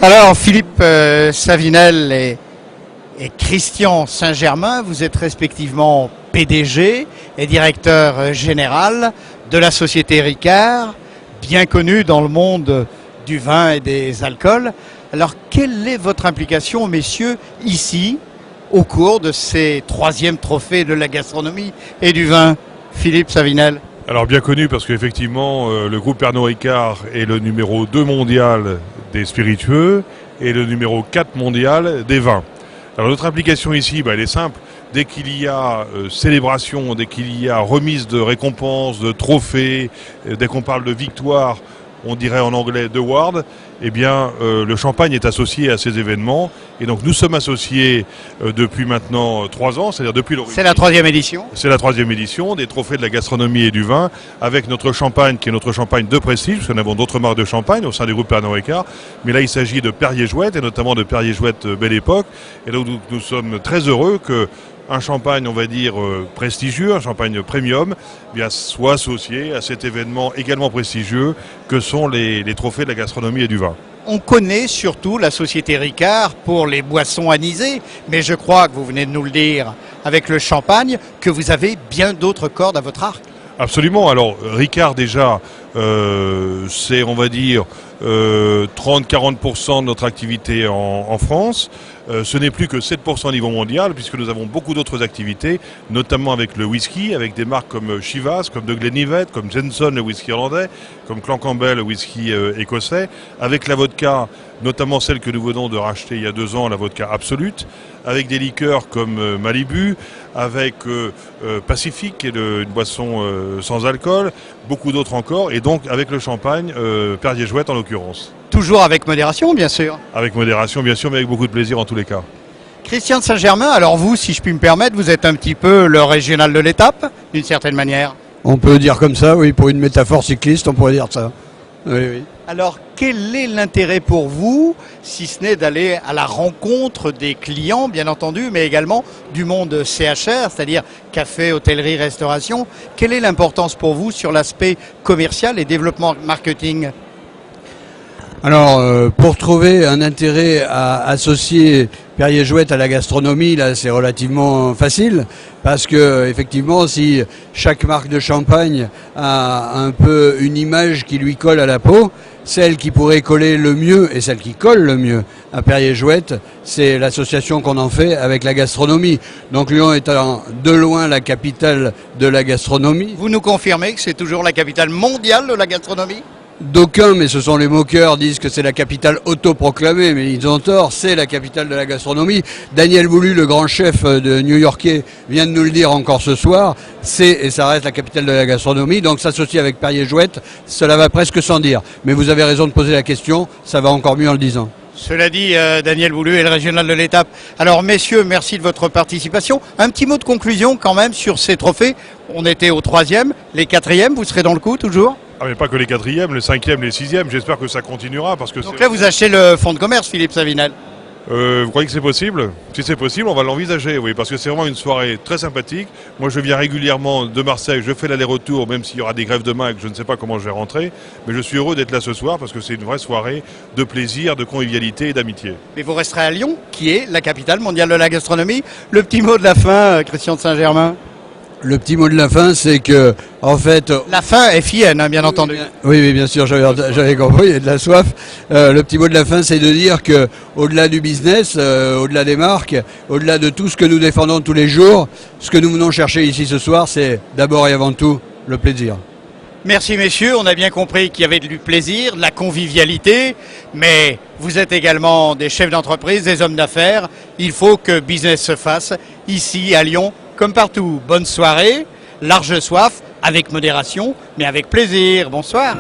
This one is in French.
Alors Philippe Savinel et Christian Saint-Germain, vous êtes respectivement PDG et directeur général de la société Ricard, bien connue dans le monde du vin et des alcools. Alors quelle est votre implication, messieurs, ici, au cours de ces 3e trophées de la gastronomie et du vin? Philippe Savinel. Alors bien connu parce qu'effectivement le groupe Pernod Ricard est le numéro 2 mondial des spiritueux et le numéro 4 mondial des vins. Alors notre implication ici, elle est simple. Dès qu'il y a célébration, dès qu'il y a remise de récompenses, de trophées, dès qu'on parle de victoire, on dirait en anglais d'award, eh bien le champagne est associé à ces événements. Et donc nous sommes associés depuis maintenant 3 ans, c'est-à-dire depuis l'origine. C'est la 3e édition. C'est la 3e édition des trophées de la gastronomie et du vin, avec notre champagne qui est notre champagne de prestige, parce que nous avons d'autres marques de champagne au sein du groupe Pernod Ricard. Mais là il s'agit de Perrier-Jouët, et notamment de Perrier-Jouët Belle Époque. Et donc nous sommes très heureux que un champagne, on va dire, prestigieux, un champagne premium, soit associé à cet événement également prestigieux que sont les trophées de la gastronomie et du vin. On connaît surtout la société Ricard pour les boissons anisées, mais je crois que vous venez de nous le dire avec le champagne, que vous avez bien d'autres cordes à votre arc. Absolument. Alors Ricard déjà, c'est on va dire 30-40% de notre activité en France. Ce n'est plus que 7% au niveau mondial puisque nous avons beaucoup d'autres activités, notamment avec le whisky, avec des marques comme Chivas, comme de Glenlivet, comme Jameson le whisky irlandais, comme Clan Campbell le whisky écossais, avec la vodka, notamment celle que nous venons de racheter il y a 2 ans, la vodka Absolute, avec des liqueurs comme Malibu, avec Pacific, qui est une boisson sans alcool, beaucoup d'autres encore, et donc avec le champagne, Perrier-Jouët en l'occurrence. Toujours avec modération, bien sûr. Avec modération, bien sûr, mais avec beaucoup de plaisir en tous les cas. Christian Saint-Germain, alors vous, si je puis me permettre, vous êtes un petit peu le régional de l'étape, d'une certaine manière. On peut dire comme ça, oui, pour une métaphore cycliste, on pourrait dire ça. Oui, oui. Alors, quel est l'intérêt pour vous, si ce n'est d'aller à la rencontre des clients, bien entendu, mais également du monde CHR, c'est-à-dire café, hôtellerie, restauration? Quelle est l'importance pour vous sur l'aspect commercial et développement marketing? Alors, pour trouver un intérêt à associer Perrier-Jouët à la gastronomie, là, c'est relativement facile, parce que effectivement, si chaque marque de champagne a un peu une image qui lui colle à la peau, celle qui pourrait coller le mieux et celle qui colle le mieux à Perrier-Jouët, c'est l'association qu'on en fait avec la gastronomie. Donc Lyon étant de loin la capitale de la gastronomie. Vous nous confirmez que c'est toujours la capitale mondiale de la gastronomie? D'aucuns, mais ce sont les moqueurs, disent que c'est la capitale autoproclamée, mais ils ont tort, c'est la capitale de la gastronomie. Daniel Boulud, le grand chef de New-Yorkais, vient de nous le dire encore ce soir, c'est et ça reste la capitale de la gastronomie, donc s'associer avec Perrier-Jouët, cela va presque sans dire. Mais vous avez raison de poser la question, ça va encore mieux en le disant. Cela dit, Daniel Boulud est le régional de l'étape. Alors messieurs, merci de votre participation. Un petit mot de conclusion quand même sur ces trophées. On était au 3e, les 4e, vous serez dans le coup toujours? Ah mais pas que les 4e, les 5e, les 6e, j'espère que ça continuera parce que... Donc là vous achetez le fonds de commerce, Philippe Savinel? Vous croyez que c'est possible? Si c'est possible, on va l'envisager, oui, parce que c'est vraiment une soirée très sympathique. Moi je viens régulièrement de Marseille, je fais l'aller-retour, même s'il y aura des grèves demain et que je ne sais pas comment je vais rentrer, mais je suis heureux d'être là ce soir parce que c'est une vraie soirée de plaisir, de convivialité et d'amitié. Mais vous resterez à Lyon, qui est la capitale mondiale de la gastronomie. Le petit mot de la fin, Christian de Saint-Germain? Le petit mot de la fin, c'est que, en fait... La fin est FIN, hein, bien entendu. Oui, bien sûr, j'avais compris, il y a de la soif. Le petit mot de la fin, c'est de dire que, au-delà du business, au-delà des marques, au-delà de tout ce que nous défendons tous les jours, ce que nous venons chercher ici ce soir, c'est d'abord et avant tout le plaisir. Merci messieurs, on a bien compris qu'il y avait du plaisir, de la convivialité, mais vous êtes également des chefs d'entreprise, des hommes d'affaires. Il faut que business se fasse ici à Lyon, comme partout. Bonne soirée, large soif, avec modération, mais avec plaisir. Bonsoir.